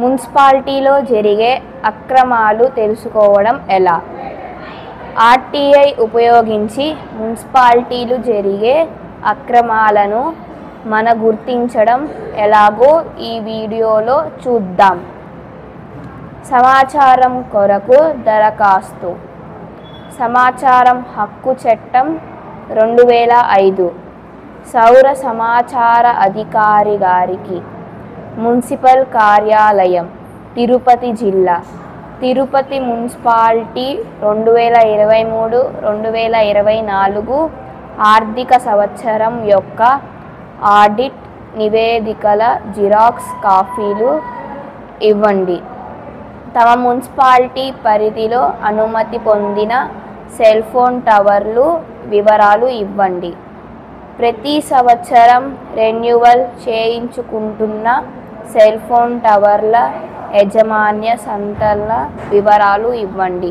మున్సిపాలిటీలో జరిగే అక్రమాలు తెలుసుకోవడం ఎలా? ఆర్టీఐ ఉపయోగించి మున్సిపాలిటీలు జరిగే అక్రమాలను మన గుర్తించడం ఎలాగో ఈ వీడియోలో చూద్దాం. సమాచారం కొరకు దరఖాస్తు. సమాచారం హక్కు చట్టం 2005 సౌర సమాచార అధికారి గారికి మున్సిపల్ కార్యాలయం తిరుపతి జిల్లా తిరుపతి మున్సిపాలిటీ 2023-2024 ఆర్థిక సంవత్సరం యొక్క ఆడిట్ నివేదికల జిరాక్స్ కాపీలు ఇవ్వండి. తమ మున్సిపాలిటీ పరిధిలో అనుమతి పొందిన సెల్ ఫోన్ టవర్లు వివరాలు ఇవ్వండి. ప్రతి సంవత్సరం రెన్యువల్ చేయించుకుంటున్న సెల్ ఫోన్ టవర్ల యాజమాన్య సంస్థల వివరాలు ఇవ్వండి.